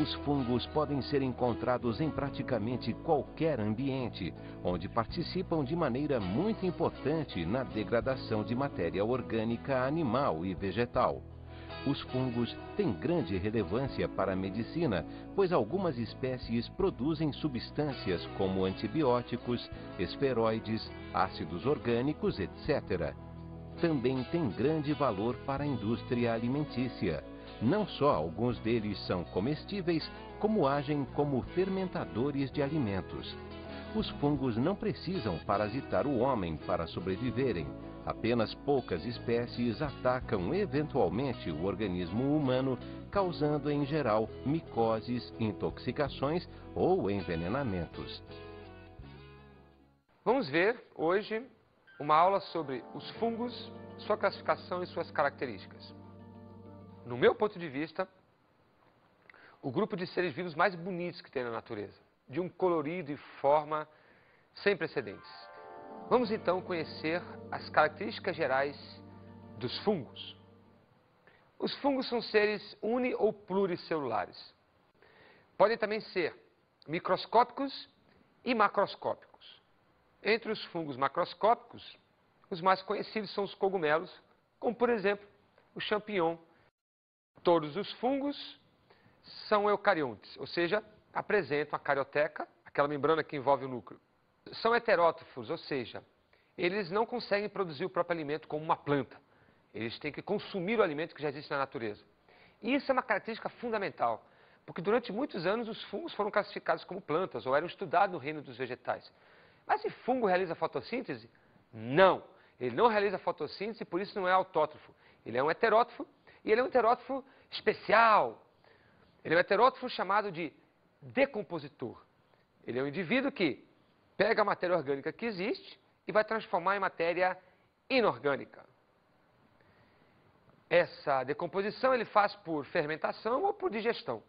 Os fungos podem ser encontrados em praticamente qualquer ambiente, onde participam de maneira muito importante na degradação de matéria orgânica animal e vegetal. Os fungos têm grande relevância para a medicina, pois algumas espécies produzem substâncias como antibióticos, esteroides, ácidos orgânicos, etc. Também tem grande valor para a indústria alimentícia. Não só alguns deles são comestíveis, como agem como fermentadores de alimentos. Os fungos não precisam parasitar o homem para sobreviverem. Apenas poucas espécies atacam eventualmente o organismo humano, causando em geral micoses, intoxicações ou envenenamentos. Vamos ver hoje uma aula sobre os fungos, sua classificação e suas características. No meu ponto de vista, o grupo de seres vivos mais bonitos que tem na natureza, de um colorido e forma sem precedentes. Vamos então conhecer as características gerais dos fungos. Os fungos são seres uni- ou pluricelulares. Podem também ser microscópicos e macroscópicos. Entre os fungos macroscópicos, os mais conhecidos são os cogumelos, como por exemplo o champignon. Todos os fungos são eucariontes, ou seja, apresentam a carioteca, aquela membrana que envolve o núcleo. São heterótrofos, ou seja, eles não conseguem produzir o próprio alimento como uma planta. Eles têm que consumir o alimento que já existe na natureza. E isso é uma característica fundamental, porque durante muitos anos os fungos foram classificados como plantas ou eram estudados no reino dos vegetais. Mas se fungo realiza fotossíntese? Não. Ele não realiza fotossíntese e por isso não é autótrofo. Ele é um heterótrofo e ele é um heterótrofo especial. Ele é um heterótrofo chamado de decompositor. Ele é um indivíduo que pega a matéria orgânica que existe e vai transformar em matéria inorgânica. Essa decomposição ele faz por fermentação ou por digestão.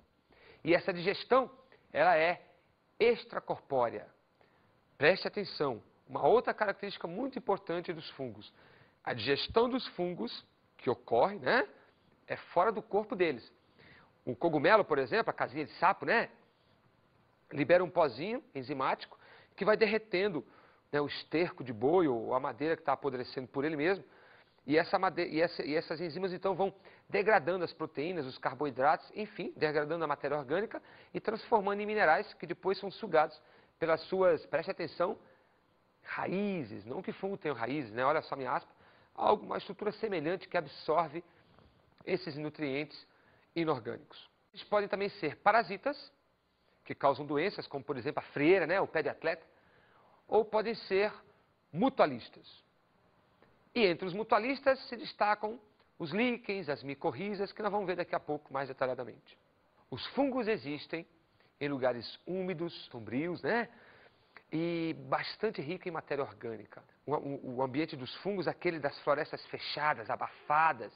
E essa digestão, ela é extracorpórea. Preste atenção, uma outra característica muito importante dos fungos. A digestão dos fungos, que ocorre, né, é fora do corpo deles. O cogumelo, por exemplo, a casinha de sapo, né, libera um pozinho enzimático que vai derretendo, né, o esterco de boi ou a madeira que está apodrecendo por ele mesmo. E essas enzimas, então, vão degradando as proteínas, os carboidratos, enfim, degradando a matéria orgânica e transformando em minerais que depois são sugados pelas suas, preste atenção, raízes. Não que fungo tenha raízes, né? Olha só minha aspa. Uma estrutura semelhante que absorve esses nutrientes inorgânicos. Eles podem também ser parasitas, que causam doenças, como por exemplo a frieira, né, o pé de atleta, ou podem ser mutualistas. E entre os mutualistas se destacam os líquens, as micorrizas, que nós vamos ver daqui a pouco mais detalhadamente. Os fungos existem em lugares úmidos, sombrios, né, e bastante rico em matéria orgânica. O ambiente dos fungos, aquele das florestas fechadas, abafadas.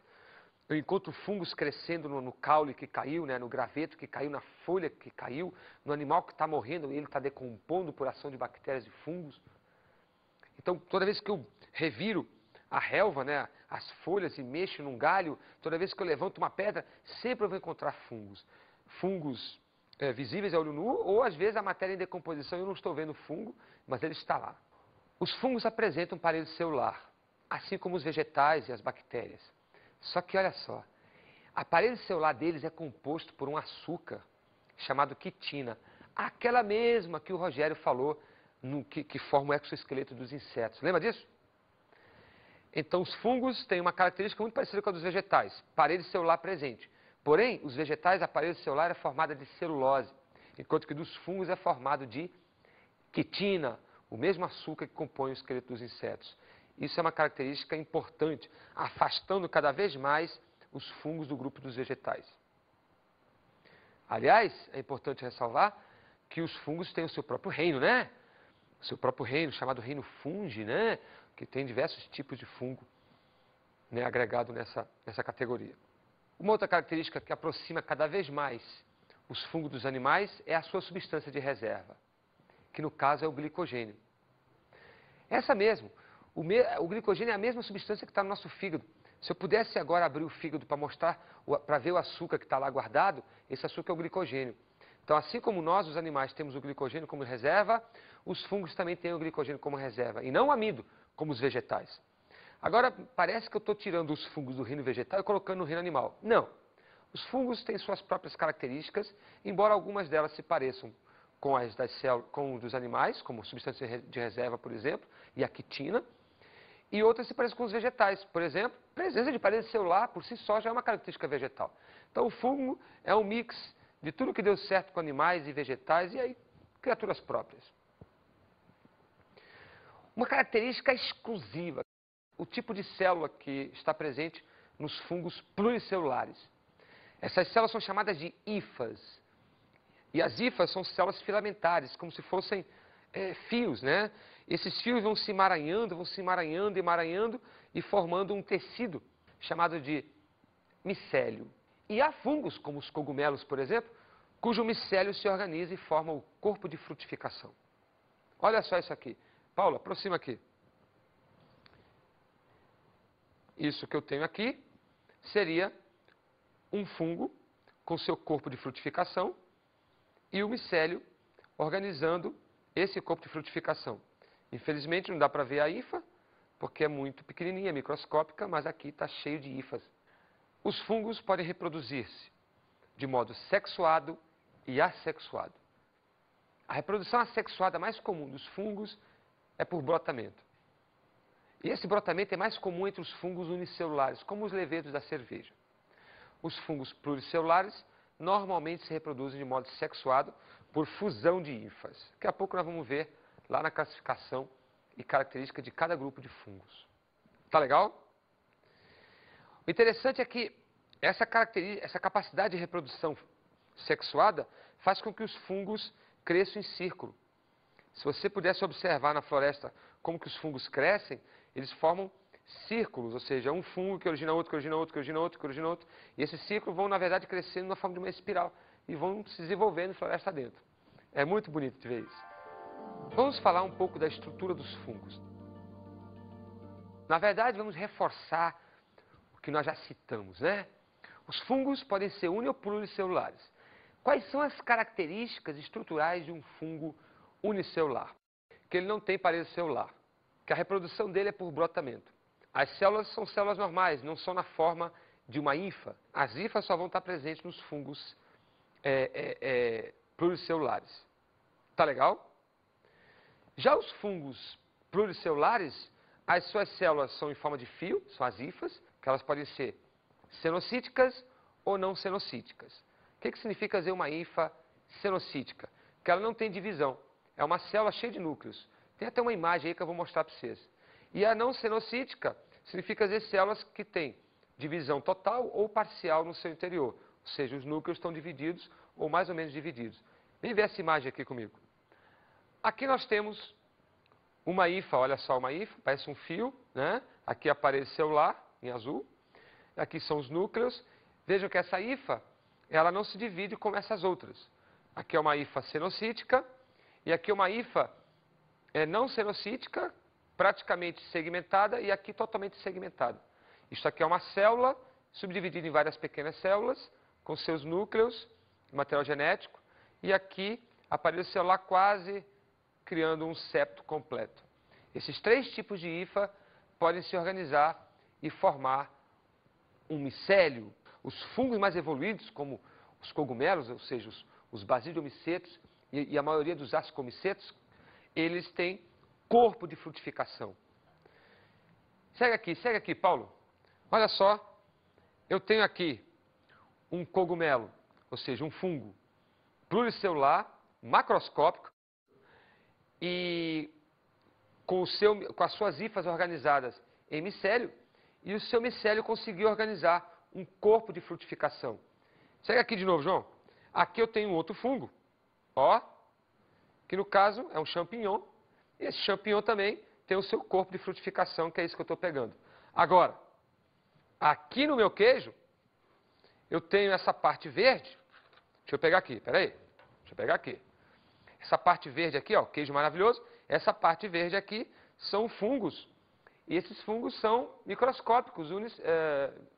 Eu encontro fungos crescendo no caule que caiu, né, no graveto que caiu, na folha que caiu, no animal que está morrendo e ele está decompondo por ação de bactérias e fungos. Então, toda vez que eu reviro a relva, né, as folhas e mexo num galho, toda vez que eu levanto uma pedra, sempre eu vou encontrar fungos. Fungos visíveis a olho nu, ou às vezes a matéria em decomposição eu não estou vendo fungo, mas ele está lá. Os fungos apresentam parede celular, assim como os vegetais e as bactérias. Só que olha só, a parede celular deles é composto por um açúcar chamado quitina, aquela mesma que o Rogério falou, que forma o exoesqueleto dos insetos. Lembra disso? Então os fungos têm uma característica muito parecida com a dos vegetais, parede celular presente. Porém, os vegetais, a parede celular é formada de celulose, enquanto que dos fungos é formado de quitina, o mesmo açúcar que compõe o esqueleto dos insetos. Isso é uma característica importante, afastando cada vez mais os fungos do grupo dos vegetais. Aliás, é importante ressalvar que os fungos têm o seu próprio reino, né? O seu próprio reino, chamado reino fungi, né? Que tem diversos tipos de fungo, né, agregado nessa categoria. Uma outra característica que aproxima cada vez mais os fungos dos animais é a sua substância de reserva, que no caso é o glicogênio. Essa mesmo, o glicogênio é a mesma substância que está no nosso fígado, Se eu pudesse agora abrir o fígado para mostrar, para ver o açúcar que está lá guardado, esse açúcar é o glicogênio. Então, assim como nós, os animais, temos o glicogênio como reserva, os fungos também têm o glicogênio como reserva, e não o amido, como os vegetais. Agora, parece que eu estou tirando os fungos do reino vegetal e colocando no reino animal. Não. Os fungos têm suas próprias características, embora algumas delas se pareçam com as com dos animais, como substância de reserva, por exemplo, e a quitina, e outras se parecem com os vegetais. Por exemplo, a presença de parede celular, por si só, já é uma característica vegetal. Então, o fungo é um mix de tudo que deu certo com animais e vegetais, e aí, criaturas próprias. Uma característica exclusiva, o tipo de célula que está presente nos fungos pluricelulares. Essas células são chamadas de hifas. E as hifas são células filamentares, como se fossem fios, né? Esses fios vão se emaranhando, emaranhando e formando um tecido chamado de micélio. E há fungos, como os cogumelos, por exemplo, cujo micélio se organiza e forma o corpo de frutificação. Olha só isso aqui. Paulo, aproxima aqui. Isso que eu tenho aqui seria um fungo com seu corpo de frutificação e o micélio organizando esse corpo de frutificação. Infelizmente não dá para ver a hifa, porque é muito pequenininha, microscópica, mas aqui está cheio de hifas. Os fungos podem reproduzir-se de modo sexuado e assexuado. A reprodução assexuada mais comum dos fungos é por brotamento. E esse brotamento é mais comum entre os fungos unicelulares, como os levedos da cerveja. Os fungos pluricelulares normalmente se reproduzem de modo sexuado por fusão de hifas. Daqui a pouco nós vamos ver lá na classificação e característica de cada grupo de fungos. Tá legal? O interessante é que essa capacidade de reprodução sexuada faz com que os fungos cresçam em círculo. Se você pudesse observar na floresta como que os fungos crescem, eles formam círculos, ou seja, um fungo que origina outro, que origina outro, que origina outro, que origina outro. E esses círculos vão, na verdade, crescendo na forma de uma espiral e vão se desenvolvendo em floresta dentro. É muito bonito de ver isso. Vamos falar um pouco da estrutura dos fungos. Na verdade, vamos reforçar o que nós já citamos, né? Os fungos podem ser uni- ou pluricelulares. Quais são as características estruturais de um fungo unicelular? Que ele não tem parede celular, que a reprodução dele é por brotamento. As células são células normais, não são na forma de uma hifa. As hifas só vão estar presentes nos fungos pluricelulares. Tá legal? Já os fungos pluricelulares, as suas células são em forma de fio, são as hifas, que elas podem ser cenocíticas ou não cenocíticas. O que significa dizer uma hifa cenocítica? Que ela não tem divisão. É uma célula cheia de núcleos. Tem até uma imagem aí que eu vou mostrar para vocês. E a não cenocítica significa dizer células que têm divisão total ou parcial no seu interior. Ou seja, os núcleos estão divididos ou mais ou menos divididos. Vem ver essa imagem aqui comigo. Aqui nós temos uma hifa, olha só uma hifa, parece um fio, né? Aqui a parede celular, em azul. Aqui são os núcleos. Vejam que essa hifa, ela não se divide como essas outras. Aqui é uma hifa cenocítica e aqui é uma hifa não cenocítica, praticamente segmentada e aqui totalmente segmentada. Isso aqui é uma célula subdividida em várias pequenas células com seus núcleos, material genético, e aqui a parede celular quase criando um septo completo. Esses três tipos de hifa podem se organizar e formar um micélio. Os fungos mais evoluídos, como os cogumelos, ou seja, os basidiomicetos e a maioria dos ascomicetos, eles têm corpo de frutificação. Segue aqui, Paulo. Olha só, eu tenho aqui um cogumelo, ou seja, um fungo pluricelular, macroscópico, e com as suas hifas organizadas em micélio, e o seu micélio conseguiu organizar um corpo de frutificação. Segue aqui de novo, João. Aqui eu tenho um outro fungo, ó, que no caso é um champignon. E esse champignon também tem o seu corpo de frutificação, que é isso que eu estou pegando. Agora, aqui no meu queijo, eu tenho essa parte verde. Deixa eu pegar aqui, peraí. Deixa eu pegar aqui. Essa parte verde aqui, ó, queijo maravilhoso. Essa parte verde aqui são fungos E esses fungos são microscópicos,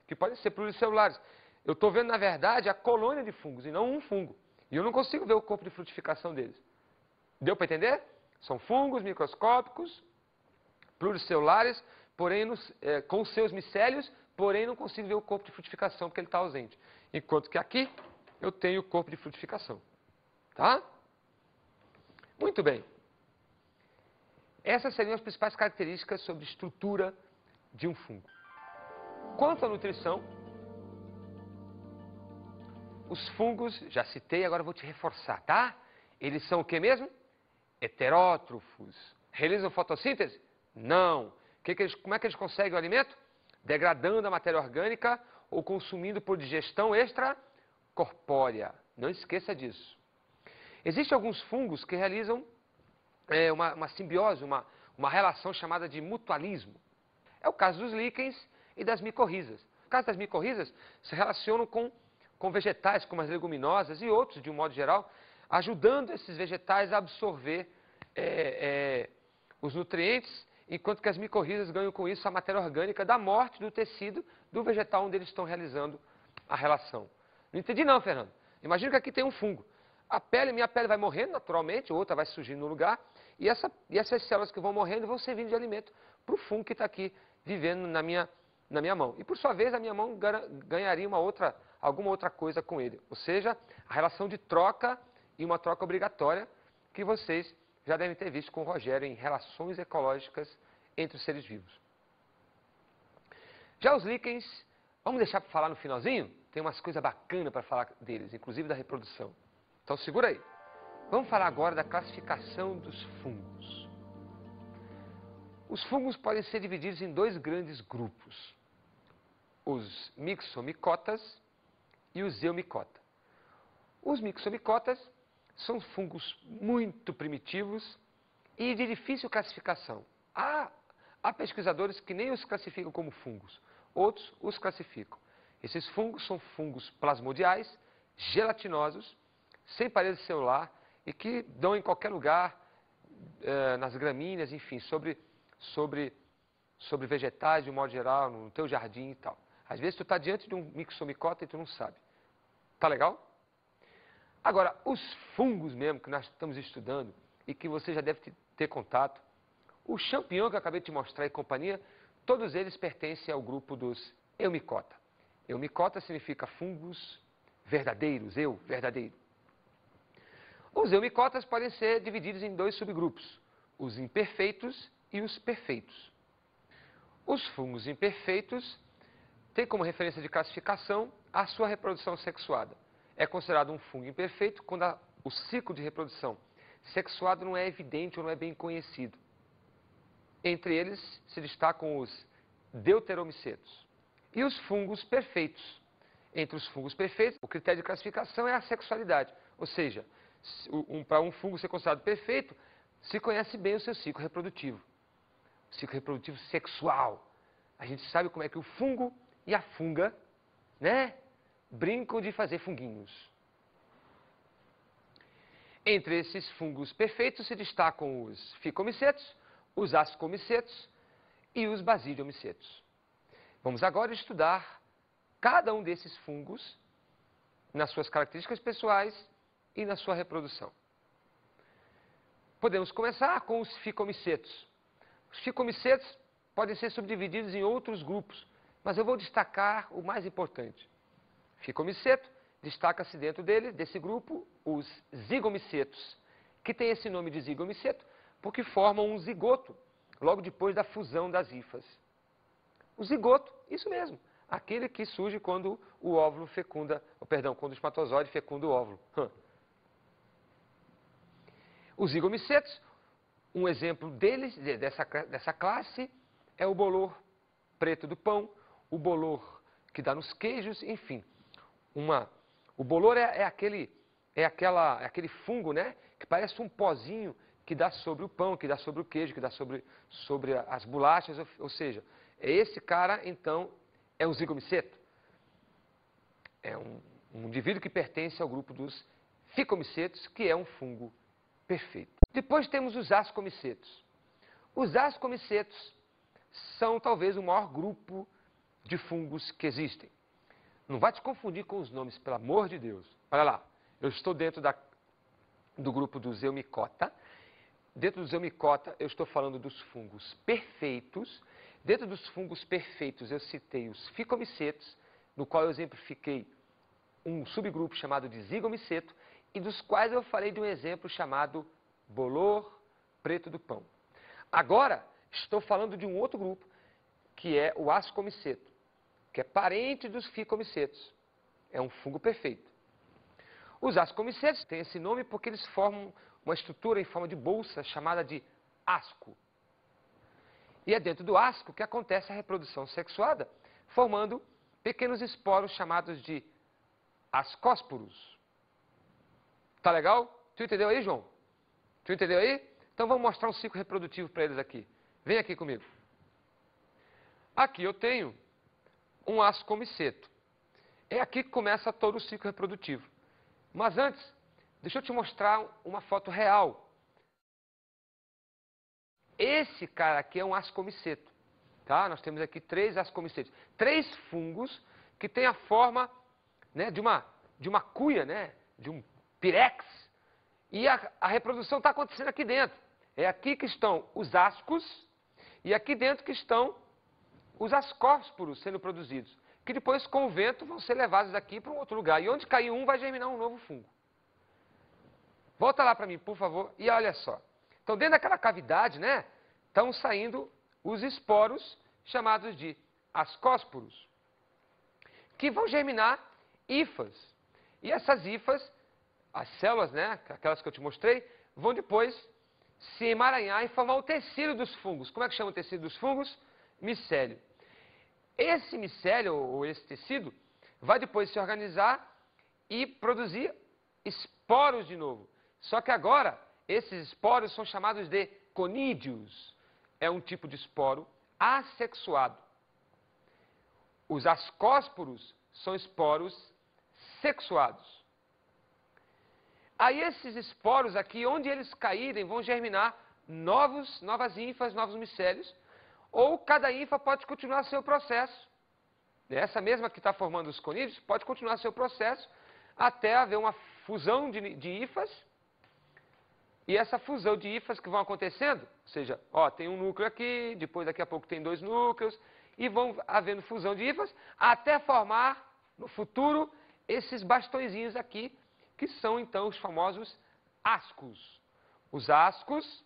que podem ser pluricelulares. Eu estou vendo, na verdade, a colônia de fungos e não um fungo. E eu não consigo ver o corpo de frutificação deles. Deu para entender? São fungos microscópicos, pluricelulares, porém com seus micélios, porém não consigo ver o corpo de frutificação porque ele está ausente. Enquanto que aqui eu tenho o corpo de frutificação. Tá? Muito bem. Essas seriam as principais características sobre a estrutura de um fungo. Quanto à nutrição, os fungos, já citei, agora vou te reforçar, tá? Eles são o que mesmo? Heterótrofos. Realizam fotossíntese? Não. Como é que eles conseguem o alimento? Degradando a matéria orgânica ou consumindo por digestão extracorpórea. Não esqueça disso. Existem alguns fungos que realizam uma simbiose, uma relação chamada de mutualismo. É o caso dos líquens e das micorrizas. No caso das micorrizas, se relacionam com vegetais, como as leguminosas e outros, de um modo geral, ajudando esses vegetais a absorver os nutrientes, enquanto que as micorrizas ganham com isso a matéria orgânica da morte do tecido do vegetal onde eles estão realizando a relação. Não entendi não, Fernando. Imagina que aqui tem um fungo. Minha pele vai morrendo naturalmente, outra vai surgindo no lugar, e essas células que vão morrendo vão servindo de alimento para o fungo que está aqui vivendo na minha mão. E por sua vez a minha mão ganharia alguma outra coisa com ele. Ou seja, a relação de troca e uma troca obrigatória que vocês já devem ter visto com o Rogério em relações ecológicas entre os seres vivos. Já os líquens, vamos deixar para falar no finalzinho? Tem umas coisas bacanas para falar deles, inclusive da reprodução. Então segura aí. Vamos falar agora da classificação dos fungos. Os fungos podem ser divididos em dois grandes grupos. Os mixomicotas e os eumicota. Os mixomicotas são fungos muito primitivos e de difícil classificação. Há pesquisadores que nem os classificam como fungos, outros os classificam. Esses fungos são fungos plasmodiais, gelatinosos, sem parede celular e que dão em qualquer lugar, nas gramíneas, enfim, sobre vegetais de um modo geral, no teu jardim e tal. Às vezes tu está diante de um mixomicota e tu não sabe. Tá legal? Agora, os fungos mesmo que nós estamos estudando e que você já deve ter contato, o champignon que eu acabei de te mostrar e companhia, todos eles pertencem ao grupo dos eumicota. Eumicota significa fungos verdadeiros, verdadeiro. Os eumicotas podem ser divididos em dois subgrupos, os imperfeitos e os perfeitos. Os fungos imperfeitos têm como referência de classificação a sua reprodução sexuada. É considerado um fungo imperfeito quando o ciclo de reprodução sexuado não é evidente ou não é bem conhecido. Entre eles se destacam os deuteromicetos e os fungos perfeitos. Entre os fungos perfeitos, o critério de classificação é a sexualidade, ou seja, para um fungo ser considerado perfeito, se conhece bem o seu ciclo reprodutivo. O ciclo reprodutivo sexual. A gente sabe como é que o fungo e a funga, né, brincam de fazer funguinhos. Entre esses fungos perfeitos se destacam os ficomicetos, os ascomicetos e os basidiomicetos. Vamos agora estudar cada um desses fungos nas suas características pessoais e na sua reprodução. Podemos começar com os ficomicetos. Os ficomicetos podem ser subdivididos em outros grupos, mas eu vou destacar o mais importante. Ficomiceto, destaca-se dentro desse grupo, os zigomicetos, que tem esse nome de zigomiceto porque formam um zigoto logo depois da fusão das hifas. O zigoto, isso mesmo, aquele que surge quando o óvulo fecunda, quando o espermatozoide fecunda o óvulo. Os zigomicetos, um exemplo deles, dessa classe, é o bolor preto do pão, o bolor que dá nos queijos, enfim. O bolor é aquele fungo, né, que parece um pozinho que dá sobre o pão, que dá sobre o queijo, que dá sobre as bolachas, ou seja, esse cara, então, é o zigomiceto. É um indivíduo que pertence ao grupo dos ficomicetos, que é um fungo perfeito. Depois temos os ascomicetos. Os ascomicetos são talvez o maior grupo de fungos que existem. Não vai te confundir com os nomes, pelo amor de Deus. Olha lá, eu estou dentro do grupo dos Eumicota. Dentro dos Eumicota, eu estou falando dos fungos perfeitos. Dentro dos fungos perfeitos, eu citei os ficomicetos, no qual eu exemplifiquei um subgrupo chamado de zigomiceto, e dos quais eu falei de um exemplo chamado bolor preto do pão. Agora, estou falando de um outro grupo, que é o ascomiceto, que é parente dos ficomicetos. É um fungo perfeito. Os ascomicetos têm esse nome porque eles formam uma estrutura em forma de bolsa chamada de asco. E é dentro do asco que acontece a reprodução sexuada, formando pequenos esporos chamados de ascósporos. Tá legal? Tu entendeu aí, João? Tu entendeu aí? Então vamos mostrar um ciclo reprodutivo para eles aqui. Vem aqui comigo. Aqui eu tenho um ascomiceto. É aqui que começa todo o ciclo reprodutivo. Mas antes, deixa eu te mostrar uma foto real. Esse cara aqui é um ascomiceto. Tá? Nós temos aqui 3 ascomicetos. 3 fungos que têm a forma, né, de uma cuia, né, de um pirex. E a reprodução está acontecendo aqui dentro. É aqui que estão os ascos e aqui dentro que estão os ascósporos sendo produzidos, que depois, com o vento, vão ser levados daqui para um outro lugar. E onde cair um, vai germinar um novo fungo. Volta lá para mim, por favor, e olha só. Então, dentro daquela cavidade, né, estão saindo os esporos, chamados de ascósporos, que vão germinar hifas. E essas hifas, as células, né, aquelas que eu te mostrei, vão depois se emaranhar e formar o tecido dos fungos. Como é que chama o tecido dos fungos? Micélio. Esse micélio, ou esse tecido, vai depois se organizar e produzir esporos de novo. Só que agora, esses esporos são chamados de conídeos. É um tipo de esporo assexuado. Os ascósporos são esporos sexuados. Aí esses esporos aqui, onde eles caírem, vão germinar novas ínfas, novos micélios, ou cada ínfa pode continuar seu processo. Essa mesma que está formando os conídeos pode continuar seu processo até haver uma fusão de hifas. E essa fusão de hifas que vão acontecendo, ou seja, ó, tem um núcleo aqui, depois daqui a pouco tem 2 núcleos, e vão havendo fusão de hifas até formar, no futuro, esses bastõezinhos aqui, que são então os famosos ascos. Os ascos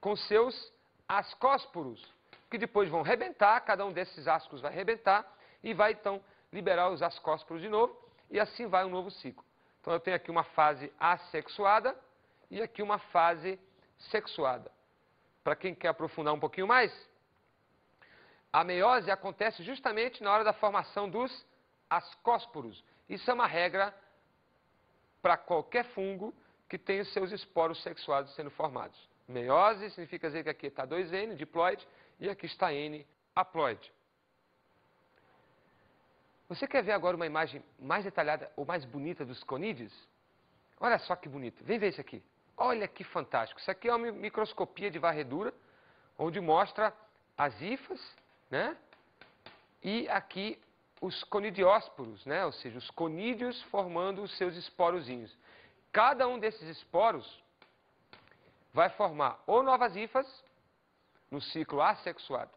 com seus ascósporos, que depois vão rebentar, cada um desses ascos vai rebentar e vai então liberar os ascósporos de novo, e assim vai um novo ciclo. Então eu tenho aqui uma fase assexuada e aqui uma fase sexuada. Para quem quer aprofundar um pouquinho mais, a meiose acontece justamente na hora da formação dos ascósporos. Isso é uma regra para qualquer fungo que tenha os seus esporos sexuados sendo formados. Meiose significa dizer que aqui está 2N, diploide, e aqui está N, haploide. Você quer ver agora uma imagem mais detalhada ou mais bonita dos conídeos? Olha só que bonito. Vem ver isso aqui. Olha que fantástico. Isso aqui é uma microscopia de varredura, onde mostra as hifas, né? E aqui os conidiósporos, né? Ou seja, os conídeos formando os seus esporozinhos. Cada um desses esporos vai formar ou novas hifas, no ciclo assexuado.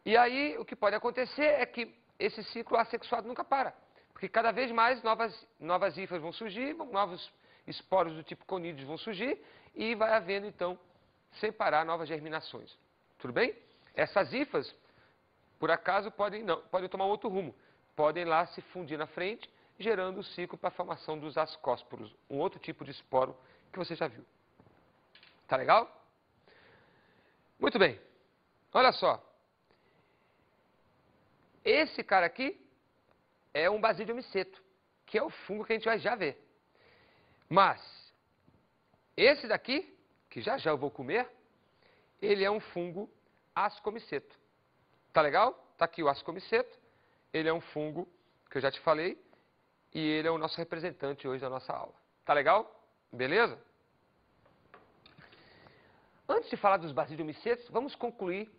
E aí, o que pode acontecer é que esse ciclo assexuado nunca para. Porque cada vez mais novas hifas vão surgir, novos esporos do tipo conídeos vão surgir, e vai havendo, então, sem parar, novas germinações. Tudo bem? Essas hifas, por acaso, podem tomar outro rumo. Podem lá se fundir na frente, gerando o ciclo para a formação dos ascósporos, um outro tipo de esporo que você já viu. Tá legal? Muito bem. Olha só. Esse cara aqui é um basidiomiceto, que é o fungo que a gente vai já ver. Mas, esse daqui, que já já eu vou comer, ele é um fungo ascomiceto. Tá legal? Tá aqui o ascomiceto. Ele é um fungo que eu já te falei, e ele é o nosso representante hoje da nossa aula. Tá legal? Beleza? Antes de falar dos basidiomycetes, vamos concluir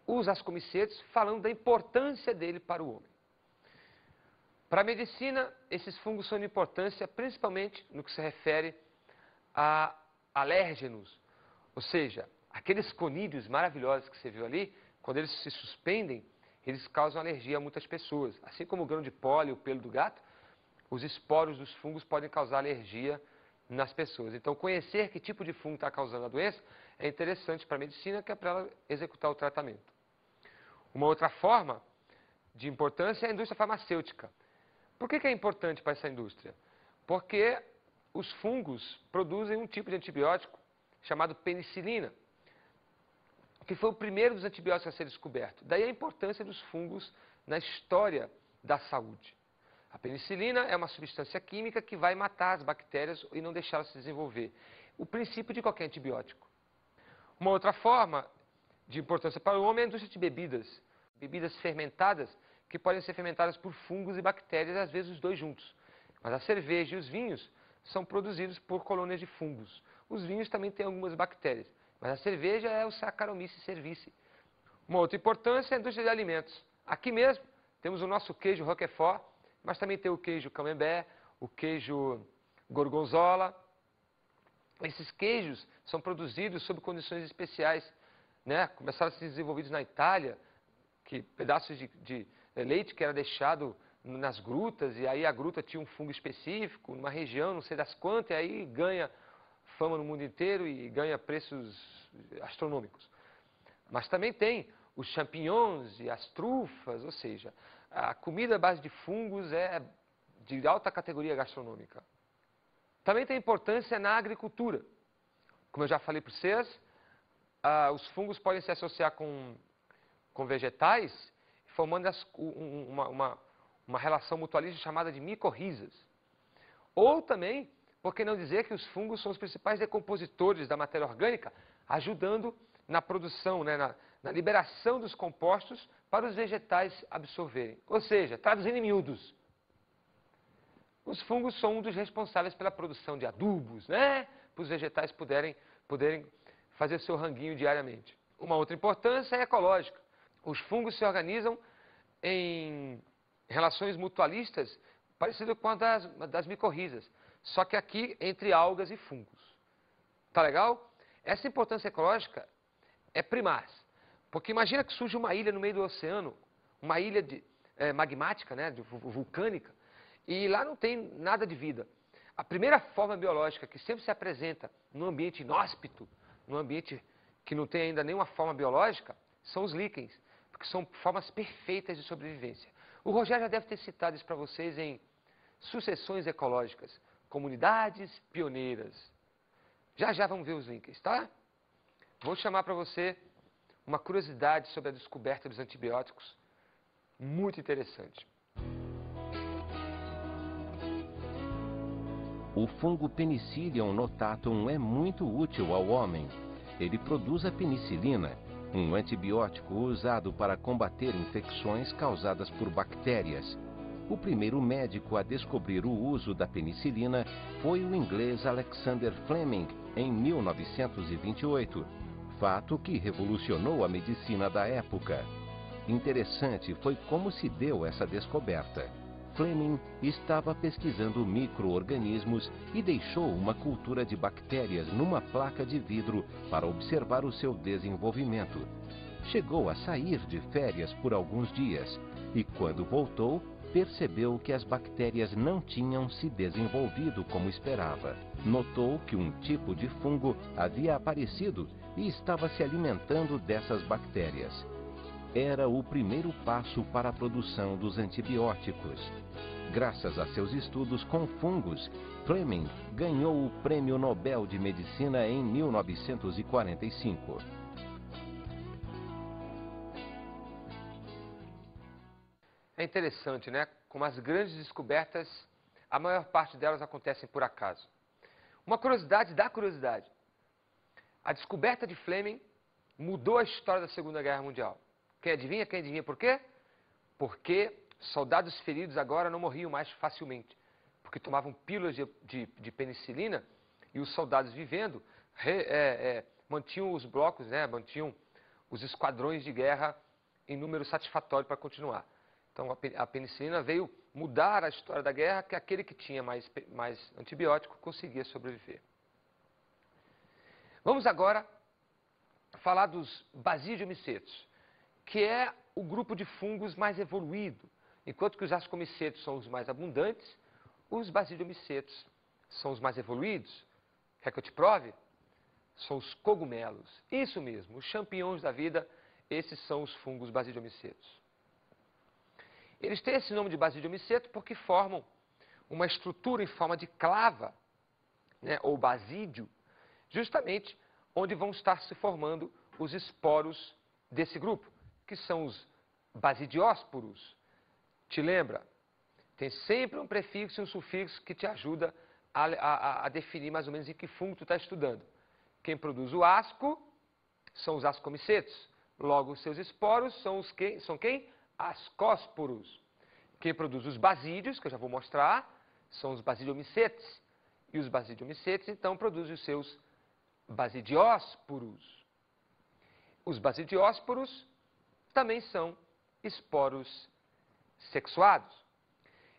os ascomycetes falando da importância dele para o homem. Para a medicina, esses fungos são de importância principalmente no que se refere a alérgenos, ou seja, aqueles conídeos maravilhosos que você viu ali, quando eles se suspendem, eles causam alergia a muitas pessoas. Assim como o grão de pólen, o pelo do gato, os esporos dos fungos podem causar alergia nas pessoas. Então, conhecer que tipo de fungo está causando a doença é interessante para a medicina, que é para ela executar o tratamento. Uma outra forma de importância é a indústria farmacêutica. Por que é importante para essa indústria? Porque os fungos produzem um tipo de antibiótico chamado penicilina, que foi o primeiro dos antibióticos a ser descoberto. Daí a importância dos fungos na história da saúde. A penicilina é uma substância química que vai matar as bactérias e não deixá-las se desenvolver. O princípio de qualquer antibiótico. Uma outra forma de importância para o homem é a indústria de bebidas. Bebidas fermentadas, que podem ser fermentadas por fungos e bactérias, às vezes os dois juntos. Mas a cerveja e os vinhos são produzidos por colônias de fungos. Os vinhos também têm algumas bactérias, mas a cerveja é o Saccharomyces cerevisiae. Uma outra importância é a indústria de alimentos. Aqui mesmo temos o nosso queijo Roquefort, mas também tem o queijo Camembert, o queijo Gorgonzola. Esses queijos são produzidos sob condições especiais, né? Começaram a ser desenvolvidos na Itália, que pedaços de leite que era deixado nas grutas, e aí a gruta tinha um fungo específico, numa região, não sei das quantas, e aí ganha fama no mundo inteiro e ganha preços astronômicos. Mas também tem os champignons e as trufas, ou seja, a comida à base de fungos é de alta categoria gastronômica. Também tem importância na agricultura. Como eu já falei para vocês, os fungos podem se associar com vegetais, formando uma relação mutualista chamada de micorrizas. Ou também, por que não dizer que os fungos são os principais decompositores da matéria orgânica, ajudando na produção, né, na liberação dos compostos para os vegetais absorverem. Ou seja, traduzindo em miúdos, os fungos são um dos responsáveis pela produção de adubos, né, para os vegetais poderem fazer seu ranguinho diariamente. Uma outra importância é ecológica. Os fungos se organizam em relações mutualistas parecidas com a das micorrizas, só que aqui entre algas e fungos. Tá legal? Essa importância ecológica é primaz, porque imagina que surge uma ilha no meio do oceano, uma ilha magmática, né, vulcânica, e lá não tem nada de vida. A primeira forma biológica que sempre se apresenta num ambiente inóspito, num ambiente que não tem ainda nenhuma forma biológica, são os líquens, porque são formas perfeitas de sobrevivência. O Rogério já deve ter citado isso para vocês em Sucessões Ecológicas, Comunidades Pioneiras. Já já vamos ver os links, tá? Vou chamar para você uma curiosidade sobre a descoberta dos antibióticos, muito interessante. O fungo Penicillium notatum é muito útil ao homem. Ele produz a penicilina, um antibiótico usado para combater infecções causadas por bactérias. O primeiro médico a descobrir o uso da penicilina foi o inglês Alexander Fleming, em 1928, fato que revolucionou a medicina da época. Interessante foi como se deu essa descoberta. Fleming estava pesquisando micro-organismos e deixou uma cultura de bactérias numa placa de vidro para observar o seu desenvolvimento. Chegou a sair de férias por alguns dias e, quando voltou, percebeu que as bactérias não tinham se desenvolvido como esperava. Notou que um tipo de fungo havia aparecido e estava se alimentando dessas bactérias. Era o primeiro passo para a produção dos antibióticos. Graças a seus estudos com fungos, Fleming ganhou o Prêmio Nobel de Medicina em 1945. É interessante, né? Como as grandes descobertas, a maior parte delas acontecem por acaso. Uma curiosidade da curiosidade. A descoberta de Fleming mudou a história da Segunda Guerra Mundial. Quem adivinha? Quem adivinha por quê? Porque soldados feridos agora não morriam mais facilmente, porque tomavam pílulas de penicilina e os soldados vivendo mantinham os blocos, né, mantinham os esquadrões de guerra em número satisfatório para continuar. Então, a penicilina veio mudar a história da guerra, que aquele que tinha mais antibiótico conseguia sobreviver. Vamos agora falar dos basidiomicetos, que é o grupo de fungos mais evoluído. Enquanto que os ascomicetos são os mais abundantes, os basidiomicetos são os mais evoluídos. Quer que eu te prove? São os cogumelos. Isso mesmo, os champignons da vida, esses são os fungos basidiomicetos. Eles têm esse nome de basidiomiceto porque formam uma estrutura em forma de clava, né, ou basídio, justamente onde vão estar se formando os esporos desse grupo, que são os basidiósporos. Te lembra? Tem sempre um prefixo e um sufixo que te ajuda a definir mais ou menos em que fungo tu está estudando. Quem produz o asco são os ascomicetos. Logo, os seus esporos são quem? Ascósporos. Quem produz os basídios, que eu já vou mostrar, são os basidiomicetes. E os basidiomicetes, então, produzem os seus basidiósporos. Os basidiósporos também são esporos sexuados.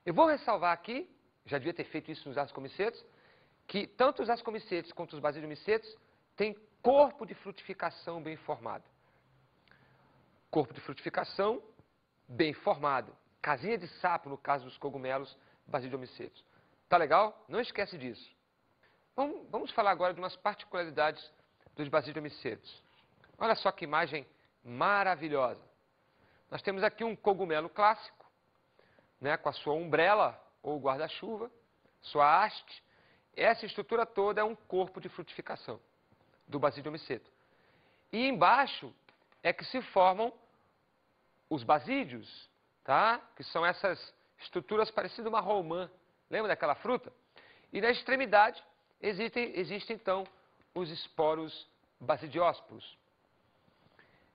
Eu vou ressalvar aqui, já devia ter feito isso nos ascomicetos, que tanto os ascomicetos quanto os basidiomicetos têm corpo de frutificação bem formado. Corpo de frutificação bem formado. Casinha de sapo, no caso dos cogumelos basidiomicetos. Tá legal? Não esquece disso. Vamos falar agora de umas particularidades dos basidiomicetos. Olha só que imagem maravilhosa. Nós temos aqui um cogumelo clássico, né, com a sua umbrella ou guarda-chuva, sua haste. Essa estrutura toda é um corpo de frutificação do basidiomiceto. E embaixo é que se formam os basídios, tá? Que são essas estruturas parecidas uma romã. Lembra daquela fruta? E na extremidade existem então os esporos basidiósporos.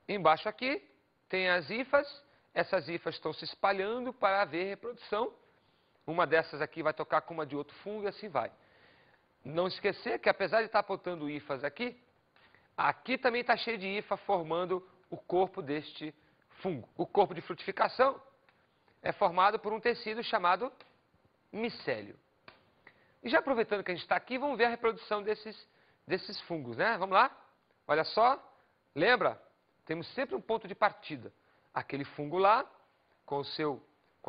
Embaixo aqui tem as hifas. Essas hifas estão se espalhando para haver reprodução. Uma dessas aqui vai tocar com uma de outro fungo e assim vai. Não esquecer que apesar de estar apontando hifas aqui, aqui também está cheio de hifa formando o corpo deste fungo. O corpo de frutificação é formado por um tecido chamado micélio. E já aproveitando que a gente está aqui, vamos ver a reprodução desses fungos, né? Vamos lá? Olha só. Lembra? Temos sempre um ponto de partida. Aquele fungo lá, com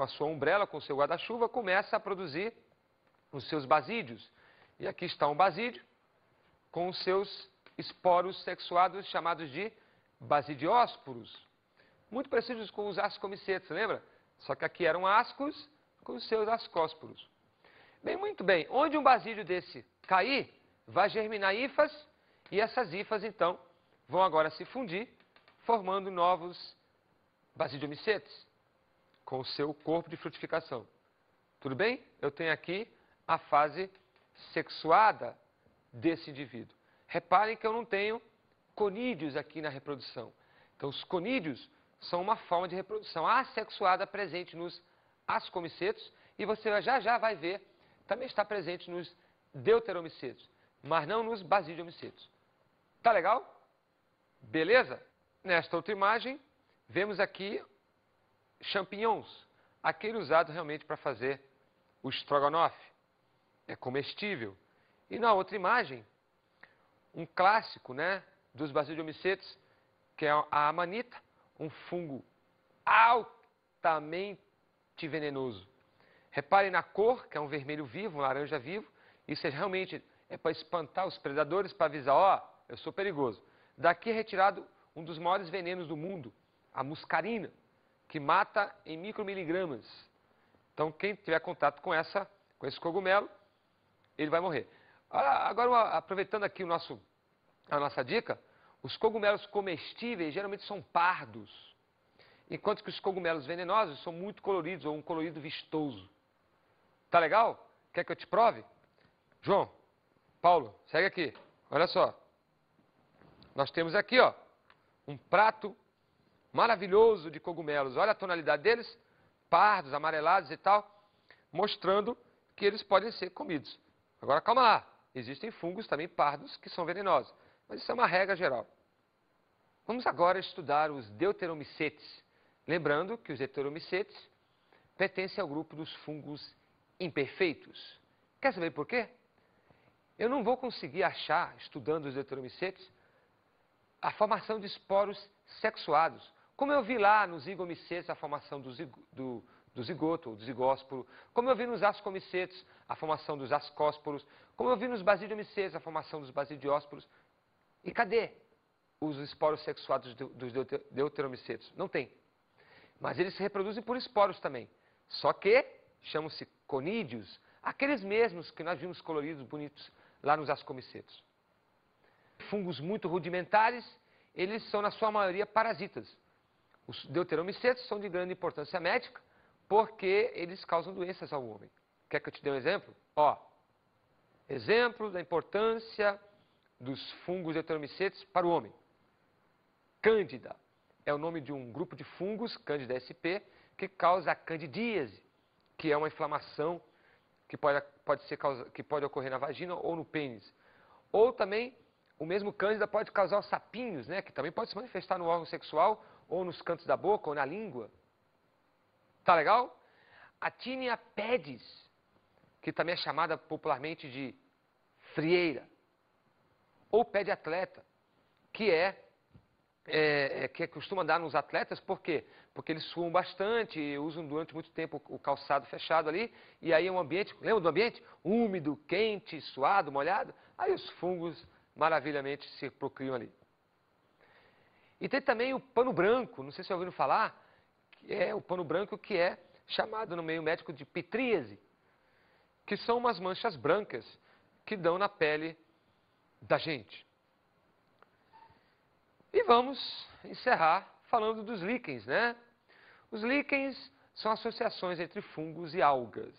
a sua umbrella, com o seu guarda-chuva, começa a produzir os seus basídios. E aqui está um basídio com os seus esporos sexuados chamados de basidiósporos. Muito parecidos com os ascomicetos, lembra? Só que aqui eram ascos com os seus ascósporos. Bem, muito bem. Onde um basídio desse cair, vai germinar hifas e essas hifas, então, vão agora se fundir, formando novos basidiomicetes com o seu corpo de frutificação. Tudo bem? Eu tenho aqui a fase sexuada desse indivíduo. Reparem que eu não tenho conídeos aqui na reprodução. Então, os conídeos são uma forma de reprodução assexuada presente nos ascomicetos e você já vai ver, também está presente nos deuteromicetos, mas não nos basidiomicetos. Tá legal? Beleza? Nesta outra imagem, vemos aqui champignons, aquele usado realmente para fazer o estrogonofe. É comestível. E na outra imagem, um clássico, né, dos basidiomicetos, que é a amanita, um fungo altamente venenoso. Reparem na cor, que é um vermelho vivo, um laranja vivo. Isso realmente é para espantar os predadores, para avisar, ó, eu sou perigoso. Daqui é retirado um dos maiores venenos do mundo, a muscarina, que mata em micromiligramas. Então, quem tiver contato com esse cogumelo, ele vai morrer. Agora, aproveitando aqui a nossa dica, os cogumelos comestíveis geralmente são pardos, enquanto que os cogumelos venenosos são muito coloridos, ou um colorido vistoso. Tá legal? Quer que eu te prove? João, Paulo, segue aqui. Olha só. Nós temos aqui, ó, um prato maravilhoso de cogumelos. Olha a tonalidade deles, pardos, amarelados e tal, mostrando que eles podem ser comidos. Agora, calma lá. Existem fungos também pardos que são venenosos. mas isso é uma regra geral. Vamos agora estudar os deuteromicetes. Lembrando que os deuteromicetes pertencem ao grupo dos fungos imperfeitos. Quer saber por quê? Eu não vou conseguir achar, estudando os deuteromicetes, a formação de esporos sexuados. Como eu vi lá nos zigomicetes a formação do zigoto, ou do zigósporo. Como eu vi nos ascomicetes a formação dos ascósporos. Como eu vi nos basidiomicetes a formação dos basidiósporos. E cadê os esporos sexuados dos deuteromicetes? Não tem. Mas eles se reproduzem por esporos também. Só que chamam-se conídeos, aqueles mesmos que nós vimos coloridos, bonitos, lá nos ascomicetos. Fungos muito rudimentares, eles são, na sua maioria, parasitas. Os deuteromicetos são de grande importância médica, porque eles causam doenças ao homem. Quer que eu te dê um exemplo? Ó, exemplo da importância dos fungos deuteromicetes para o homem. Cândida é o nome de um grupo de fungos, Cândida sp, que causa a candidíase, que é uma inflamação que pode ocorrer na vagina ou no pênis. Ou também, o mesmo Cândida pode causar os sapinhos, né, que também pode se manifestar no órgão sexual, ou nos cantos da boca, ou na língua. Tá legal? A Tinea pedis, que também é chamada popularmente de frieira, ou pé de atleta, que costuma dar nos atletas, por quê? Porque eles suam bastante, usam durante muito tempo o calçado fechado ali, e aí é um ambiente, lembra do ambiente? Úmido, quente, suado, molhado, aí os fungos maravilhosamente se procriam ali. E tem também o pano branco, não sei se já ouviram falar, que é o pano branco que é chamado no meio médico de pitríase, que são umas manchas brancas que dão na pele da gente. E vamos encerrar falando dos líquens, né? Os líquens são associações entre fungos e algas.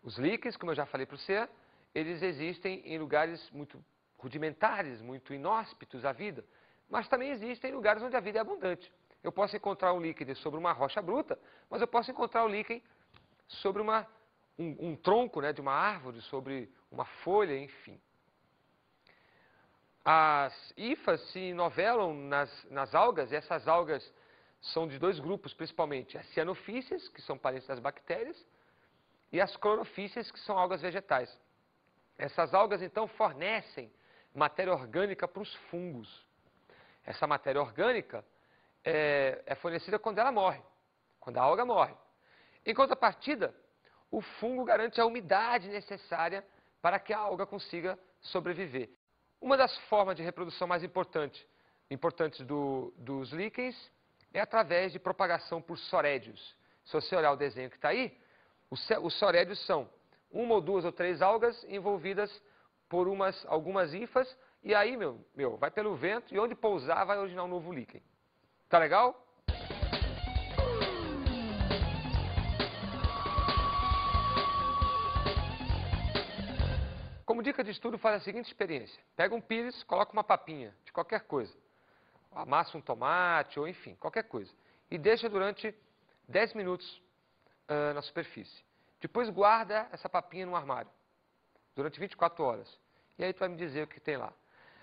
Os líquens, como eu já falei para você, eles existem em lugares muito rudimentares, muito inóspitos à vida, mas também existem em lugares onde a vida é abundante. Eu posso encontrar um líquen sobre uma rocha bruta, mas eu posso encontrar o líquen sobre um tronco, né, de uma árvore, sobre uma folha, enfim. As hifas se novelam nas algas, e essas algas são de dois grupos, principalmente. As cianofíceas, que são parentes das bactérias, e as clorofíceas, que são algas vegetais. Essas algas, então, fornecem matéria orgânica para os fungos. Essa matéria orgânica é fornecida quando ela morre, quando a alga morre. Em contrapartida, o fungo garante a umidade necessária para que a alga consiga sobreviver. Uma das formas de reprodução mais importantes dos líquens é através de propagação por sorédios. Se você olhar o desenho que está aí, os sorédios são uma ou duas ou três algas envolvidas por algumas hifas, e aí, vai pelo vento, e onde pousar vai originar um novo líquen. Tá legal? Como dica de estudo, faz a seguinte experiência. Pega um pires, coloca uma papinha de qualquer coisa. Amassa um tomate, ou enfim, qualquer coisa. E deixa durante 10 minutos na superfície. Depois guarda essa papinha no armário, durante 24 horas. E aí tu vai me dizer o que tem lá.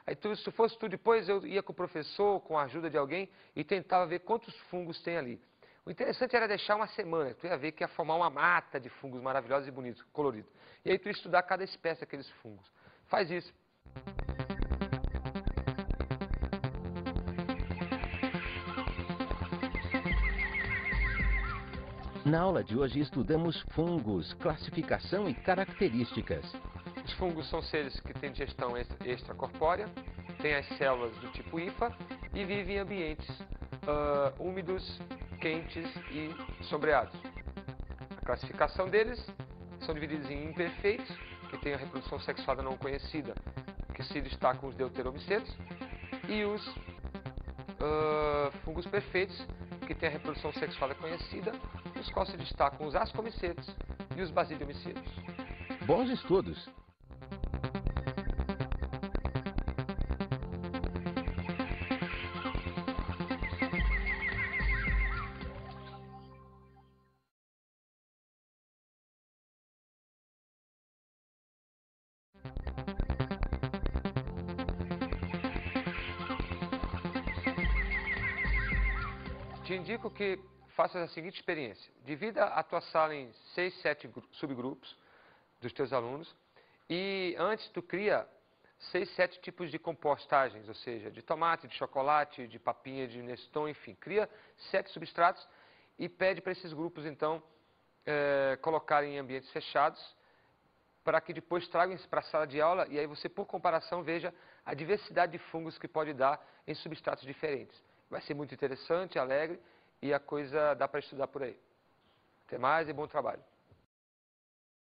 Aí se fosse tu depois, eu ia com o professor, com a ajuda de alguém, e tentava ver quantos fungos tem ali. O interessante era deixar uma semana, tu ia ver que ia formar uma mata de fungos maravilhosos e bonitos, coloridos. E aí tu ia estudar cada espécie daqueles fungos. Faz isso. Na aula de hoje estudamos fungos, classificação e características. Os fungos são seres que têm digestão extracorpórea, têm as células do tipo hifa e vivem em ambientes úmidos, quentes e sombreados. A classificação deles são divididos em imperfeitos, que têm a reprodução sexuada não conhecida, que se destacam os deuteromicetos, e os fungos perfeitos, que têm a reprodução sexuada conhecida, nos quais se destacam os ascomicetos e os basidiomicetos. Bons estudos! Te indico que faças a seguinte experiência. Divida a tua sala em 6, 7 subgrupos dos teus alunos e antes tu cria 6, 7 tipos de compostagens, ou seja, de tomate, de chocolate, de papinha, de Neston, enfim. Cria 7 substratos e pede para esses grupos, então, colocarem em ambientes fechados para que depois tragam isso para a sala de aula e aí você, por comparação, veja a diversidade de fungos que pode dar em substratos diferentes. Vai ser muito interessante, alegre e a coisa dá para estudar por aí. Até mais e bom trabalho.